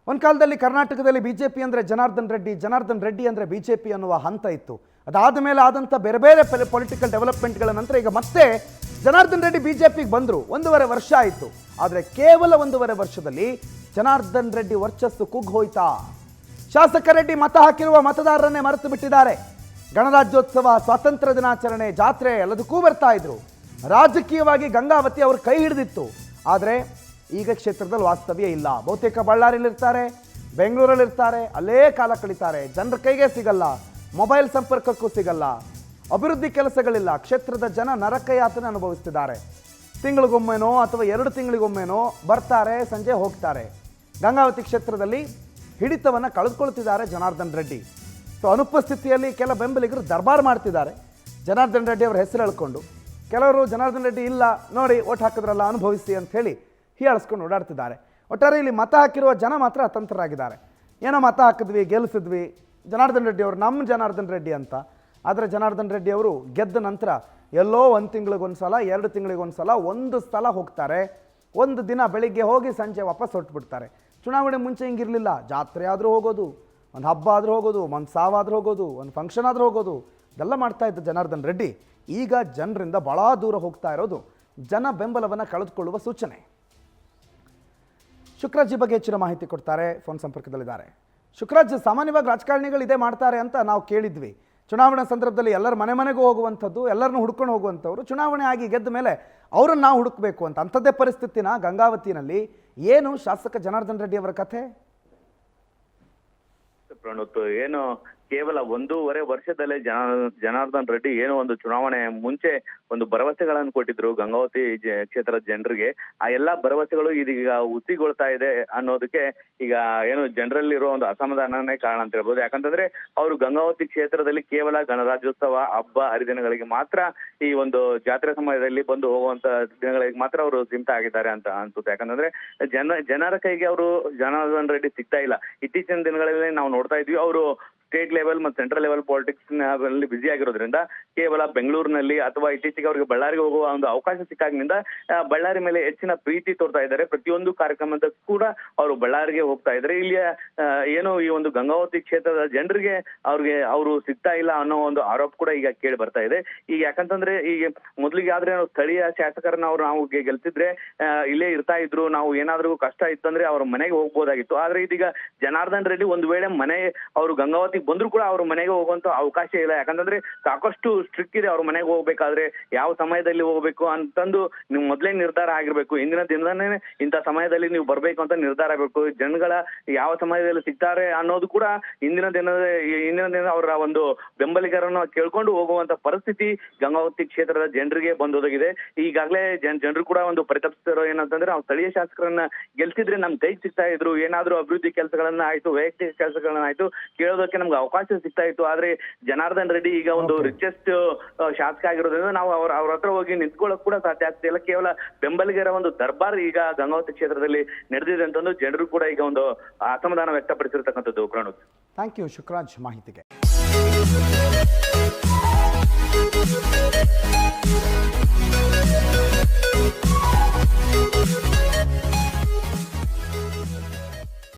ಒಂದು ಕಾಲದಲ್ಲಿ ಕರ್ನಾಟಕದಲ್ಲಿ ಬಿಜೆಪಿ ಅಂದರೆ ಜನಾರ್ದನ್ ರೆಡ್ಡಿ ಅಂದರೆ ಬಿಜೆಪಿ ಅನ್ನುವ ಹಂತ ಇತ್ತು. ಅದಾದ ಮೇಲೆ ಆದಂಥ ಬೇರೆ ಬೇರೆ ಪೊಲಿಟಿಕಲ್ ಡೆವಲಪ್ಮೆಂಟ್ಗಳ ನಂತರ ಈಗ ಮತ್ತೆ ಜನಾರ್ದನ್ ರೆಡ್ಡಿ ಬಿಜೆಪಿಗೆ ಬಂದರು. 1.5 ವರ್ಷ ಆಯಿತು. ಆದರೆ ಕೇವಲ 1.5 ವರ್ಷದಲ್ಲಿ ಜನಾರ್ದನ್ ರೆಡ್ಡಿ ವರ್ಚಸ್ಸು ಕುಗ್ಗಿ ಹೋಯ್ತಾ? ಶಾಸಕ ರೆಡ್ಡಿ ಮತ ಹಾಕಿರುವ ಮತದಾರರನ್ನೇ ಮರೆತು ಬಿಟ್ಟಿದ್ದಾರೆ. ಗಣರಾಜ್ಯೋತ್ಸವ, ಸ್ವಾತಂತ್ರ್ಯ ದಿನಾಚರಣೆ, ಜಾತ್ರೆ ಎಲ್ಲದಕ್ಕೂ ಬರ್ತಾ ಇದ್ರು. ರಾಜಕೀಯವಾಗಿ ಗಂಗಾವತಿ ಅವ್ರ ಕೈ ಹಿಡಿದಿತ್ತು. ಆದರೆ ಈಗ ಕ್ಷೇತ್ರದಲ್ಲಿ ವಾಸ್ತವ್ಯ ಇಲ್ಲ. ಬಹುತೇಕ ಬಳ್ಳಾರಿಯಲ್ಲಿರ್ತಾರೆ, ಬೆಂಗಳೂರಲ್ಲಿರ್ತಾರೆ, ಅಲ್ಲೇ ಕಾಲ ಕಳೀತಾರೆ. ಜನರ ಕೈಗೆ ಸಿಗಲ್ಲ, ಮೊಬೈಲ್ ಸಂಪರ್ಕಕ್ಕೂ ಸಿಗಲ್ಲ, ಅಭಿವೃದ್ಧಿ ಕೆಲಸಗಳಿಲ್ಲ. ಕ್ಷೇತ್ರದ ಜನ ನರಕ ಯಾತನೆ ಅನುಭವಿಸ್ತಿದ್ದಾರೆ. ತಿಂಗಳಿಗೊಮ್ಮೆನೋ ಅಥವಾ 2 ತಿಂಗಳಿಗೊಮ್ಮೆನೋ ಬರ್ತಾರೆ, ಸಂಜೆ ಹೋಗ್ತಾರೆ. ಗಂಗಾವತಿ ಕ್ಷೇತ್ರದಲ್ಲಿ ಹಿಡಿತವನ್ನು ಕಳೆದುಕೊಳ್ತಿದ್ದಾರೆ ಜನಾರ್ದನ್ ರೆಡ್ಡಿ. ಸೊ ಅನುಪಸ್ಥಿತಿಯಲ್ಲಿ ಕೆಲ ಬೆಂಬಲಿಗರು ದರ್ಬಾರ್ ಮಾಡ್ತಿದ್ದಾರೆ ಜನಾರ್ದನ್ ರೆಡ್ಡಿ ಅವರ ಹೆಸರು ಹೇಳ್ಕೊಂಡು. ಕೆಲವರು ಜನಾರ್ದನ್ ರೆಡ್ಡಿ ಇಲ್ಲ ನೋಡಿ, ಓಟ್ ಹಾಕಿದ್ರಲ್ಲ ಅನುಭವಿಸಿ ಅಂತ ಹೇಳಿ ಹೀಯಾಳಿಸ್ಕೊಂಡು ಓಡಾಡ್ತಿದ್ದಾರೆ. ಒಟ್ಟಾರೆ ಇಲ್ಲಿ ಮತ ಹಾಕಿರುವ ಜನ ಮಾತ್ರ ಅತಂತ್ರರಾಗಿದ್ದಾರೆ. ಏನೋ ಮತ ಹಾಕಿದ್ವಿ, ಗೆಲ್ಲಿಸಿದ್ವಿ, ಜನಾರ್ದನ್ ರೆಡ್ಡಿ ಅವರು ನಮ್ಮ ಜನಾರ್ದನ್ ರೆಡ್ಡಿ ಅಂತ. ಆದರೆ ಜನಾರ್ದನ್ ರೆಡ್ಡಿ ಅವರು ಗೆದ್ದ ನಂತರ ಎಲ್ಲೋ 1 ತಿಂಗಳಿಗೊಂದು ಸಲ, 2 ತಿಂಗಳಿಗೊಂದು ಸಲ, 1 ಸ್ಥಳ ಹೋಗ್ತಾರೆ. 1 ದಿನ ಬೆಳಿಗ್ಗೆ ಹೋಗಿ ಸಂಜೆ ವಾಪಸ್ ಹೊರಟುಬಿಡ್ತಾರೆ. ಚುನಾವಣೆ ಮುಂಚೆ ಹಿಂಗಿರಲಿಲ್ಲ. ಜಾತ್ರೆ ಆದರೂ ಹೋಗೋದು, ಒಂದು ಹಬ್ಬ ಆದರೂ ಹೋಗೋದು, ಒಂದು ಸಾವಾದರೂ ಹೋಗೋದು, ಒಂದು ಫಂಕ್ಷನ್ ಆದರೂ ಹೋಗೋದು, ಇದೆಲ್ಲ ಮಾಡ್ತಾ ಇದ್ದ ಜನಾರ್ದನ್ ರೆಡ್ಡಿ ಈಗ ಜನರಿಂದ ಭಾಳ ದೂರ ಹೋಗ್ತಾ ಇರೋದು ಜನ ಬೆಂಬಲವನ್ನು ಕಳೆದುಕೊಳ್ಳುವ ಸೂಚನೆ. ಶುಕ್ರಾಜ್ ಬಗ್ಗೆ ಹೆಚ್ಚಿನ ಮಾಹಿತಿ ಕೊಡ್ತಾರೆ, ಫೋನ್ ಸಂಪರ್ಕದಲ್ಲಿದ್ದಾರೆ. ಶುಕ್ರಾಜ್, ಸಾಮಾನ್ಯವಾಗಿ ರಾಜಕಾರಣಿಗಳು ಇದೇ ಮಾಡ್ತಾರೆ ಅಂತ ನಾವು ಕೇಳಿದ್ವಿ. ಚುನಾವಣೆ ಸಂದರ್ಭದಲ್ಲಿ ಎಲ್ಲರ ಮನೆಗೂ ಹೋಗುವಂಥದ್ದು, ಎಲ್ಲರನ್ನೂ ಹುಡ್ಕೊಂಡು ಹೋಗುವಂಥವ್ರು. ಚುನಾವಣೆ ಆಗಿ ಗೆದ್ದ ಮೇಲೆ ಅವರನ್ನು ನಾವು ಹುಡುಕಬೇಕು ಅಂತ. ಅಂಥದ್ದೇ ಪರಿಸ್ಥಿತಿನ ಗಂಗಾವತಿನಲ್ಲಿ. ಏನು ಶಾಸಕ ಜನಾರ್ದನ್ ರೆಡ್ಡಿ ಅವರ ಕಥೆ? ಪ್ರಣುತ್, ಏನು ಕೇವಲ 1.5 ವರ್ಷದಲ್ಲೇ ಜನಾರ್ದನ್ ರೆಡ್ಡಿ ಏನು ಒಂದು ಚುನಾವಣೆ ಮುಂಚೆ ಒಂದು ಭರವಸೆಗಳನ್ನು ಕೊಟ್ಟಿದ್ರು ಗಂಗಾವತಿ ಕ್ಷೇತ್ರದ ಜನರಿಗೆ. ಆ ಎಲ್ಲಾ ಭರವಸೆಗಳು ಇದೀಗ ಹುಸಿಗೊಳ್ತಾ ಇದೆ ಅನ್ನೋದಕ್ಕೆ ಈಗ ಏನು ಜನರಲ್ಲಿರೋ ಒಂದು ಅಸಮಾಧಾನನೇ ಕಾರಣ ಅಂತ ಹೇಳ್ಬೋದು. ಯಾಕಂತಂದ್ರೆ ಅವರು ಗಂಗಾವತಿ ಕ್ಷೇತ್ರದಲ್ಲಿ ಕೇವಲ ಗಣರಾಜ್ಯೋತ್ಸವ, ಹಬ್ಬ ಹರಿದಿನಗಳಿಗೆ ಮಾತ್ರ, ಈ ಒಂದು ಜಾತ್ರೆ ಸಮಯದಲ್ಲಿ ಬಂದು ಹೋಗುವಂತ ದಿನಗಳಿಗೆ ಮಾತ್ರ ಅವರು ಸೀಮಿತ ಆಗಿದ್ದಾರೆ ಅಂತ ಅನ್ಸುತ್ತೆ. ಯಾಕಂತಂದ್ರೆ ಜನರ ಕೈಗೆ ಅವರು ಜನಾರ್ದನ್ ರೆಡ್ಡಿ ಸಿಗ್ತಾ ಇಲ್ಲ. ಇತ್ತೀಚಿನ ದಿನಗಳಲ್ಲಿ ನಾವು ನೋಡ್ತಾ ಇದ್ವಿ, ಅವರು ಸ್ಟೇಟ್ ಲೆವೆಲ್ ಮತ್ತು ಸೆಂಟ್ರಲ್ ಲೆವೆಲ್ ಪಾಲಿಟಿಕ್ಸ್ ನಲ್ಲಿ ಬ್ಯುಸಿ ಆಗಿರೋದ್ರಿಂದ ಕೇವಲ ಬೆಂಗಳೂರಿನಲ್ಲಿ ಅಥವಾ ಇತ್ತೀಚೆಗೆ ಅವರಿಗೆ ಬಳ್ಳಾರಿಗೆ ಹೋಗುವ ಒಂದು ಅವಕಾಶ ಸಿಕ್ಕಾಗಿನಿಂದ ಬಳ್ಳಾರಿ ಮೇಲೆ ಹೆಚ್ಚಿನ ಪ್ರೀತಿ ತೋರ್ತಾ ಇದ್ದಾರೆ. ಪ್ರತಿಯೊಂದು ಕಾರ್ಯಕ್ರಮದ ಕೂಡ ಅವರು ಬಳ್ಳಾರಿಗೆ ಹೋಗ್ತಾ ಇದ್ದಾರೆ. ಇಲ್ಲಿಯ ಏನು ಈ ಒಂದು ಗಂಗಾವತಿ ಕ್ಷೇತ್ರದ ಜನರಿಗೆ ಅವರು ಸಿಗ್ತಾ ಇಲ್ಲ ಅನ್ನೋ ಒಂದು ಆರೋಪ ಕೂಡ ಈಗ ಕೇಳಿ ಬರ್ತಾ ಇದೆ. ಈಗ ಯಾಕಂತಂದ್ರೆ ಈಗ ಮೊದಲಿಗೆ ಆದ್ರೆ ಸ್ಥಳೀಯ ಶಾಸಕರನ್ನ ನಾವು ಗೆಲ್ತಿದ್ರೆ ಇಲ್ಲೇ ಇರ್ತಾ ಇದ್ರು. ನಾವು ಏನಾದ್ರೂ ಕಷ್ಟ ಇತ್ತಂದ್ರೆ ಅವ್ರ ಮನೆಗೆ ಹೋಗ್ಬೋದಾಗಿತ್ತು. ಆದ್ರೆ ಇದೀಗ ಜನಾರ್ದನ್ ರೆಡ್ಡಿ ಒಂದು ವೇಳೆ ಅವರು ಗಂಗಾವತಿ ಬಂದ್ರು ಕೂಡ ಅವ್ರ ಮನೆಗೆ ಹೋಗುವಂತ ಅವಕಾಶ ಇಲ್ಲ. ಯಾಕಂತಂದ್ರೆ ಸಾಕಷ್ಟು ಸ್ಟ್ರಿಕ್ಟ್ ಇದೆ. ಅವ್ರ ಮನೆಗೆ ಹೋಗ್ಬೇಕಾದ್ರೆ ಯಾವ ಸಮಯದಲ್ಲಿ ಹೋಗ್ಬೇಕು ಅಂತಂದು ನೀವು ಮೊದಲೇ ನಿರ್ಧಾರ ಆಗಿರ್ಬೇಕು. ಇಂದಿನ ದಿನನೇ ಇಂಥ ಸಮಯದಲ್ಲಿ ನೀವು ಬರ್ಬೇಕು ಅಂತ ನಿರ್ಧಾರ ಆಗಬೇಕು. ಜನಗಳ ಯಾವ ಸಮಯದಲ್ಲಿ ಸಿಗ್ತಾರೆ ಅನ್ನೋದು ಕೂಡ ಇಂದಿನ ದಿನ ಅವರ ಒಂದು ಬೆಂಬಲಿಗರನ್ನು ಕೇಳ್ಕೊಂಡು ಹೋಗುವಂತ ಪರಿಸ್ಥಿತಿ ಗಂಗಾವತಿ ಕ್ಷೇತ್ರದ ಜನರಿಗೆ ಬಂದೊದಗಿದೆ. ಈಗಾಗಲೇ ಜನರು ಕೂಡ ಒಂದು ಪರಿತಪಿಸ್ತಿರೋ ಏನಂತಂದ್ರೆ, ನಾವು ಸ್ಥಳೀಯ ಶಾಸಕರನ್ನ ಗೆಲ್ಸಿದ್ರೆ ನಮ್ ಕೈಗೆ ಸಿಗ್ತಾ ಇದ್ರು, ಏನಾದ್ರೂ ಅಭಿವೃದ್ಧಿ ಕೆಲಸಗಳನ್ನ ಆಯ್ತು, ವೈಯಕ್ತಿಕ ಕೆಲಸಗಳನ್ನ ಆಯ್ತು ಕೇಳೋದಕ್ಕೆ ನಮ್ಗೆ ಅವಕಾಶ ಸಿಗ್ತಾ ಇತ್ತು. ಆದ್ರೆ ಜನಾರ್ದನ್ ರೆಡ್ಡಿ ಈಗ ಒಂದು ರಿಚೆಸ್ಟ್ ಶಾಸಕ ಆಗಿರೋದ್ರಿಂದ ನಾವು ಅವ್ರ ಹತ್ರ ಹೋಗಿ ನಿಂತ್ಕೊಳ್ಳೋಕ್ ಕೂಡ ಸಾಧ್ಯ ಆಗ್ತಿಲ್ಲ. ಕೇವಲ ಬೆಂಬಲಿಗರ ಒಂದು ದರ್ಬಾರ್ ಈಗ ಗಂಗಾವತಿ ಕ್ಷೇತ್ರದಲ್ಲಿ ನಡೆದಿದೆ ಅಂತಂದು ಜನರು ಕೂಡ ಈಗ ಒಂದು ಅಸಮಾಧಾನ ವ್ಯಕ್ತಪಡಿಸಿರ್ತಕ್ಕಂಥದ್ದು. ಪ್ರಣುತ್, ಥ್ಯಾಂಕ್ ಯು ಶುಕ್ರಾಜ್ ಮಾಹಿತಿಗೆ.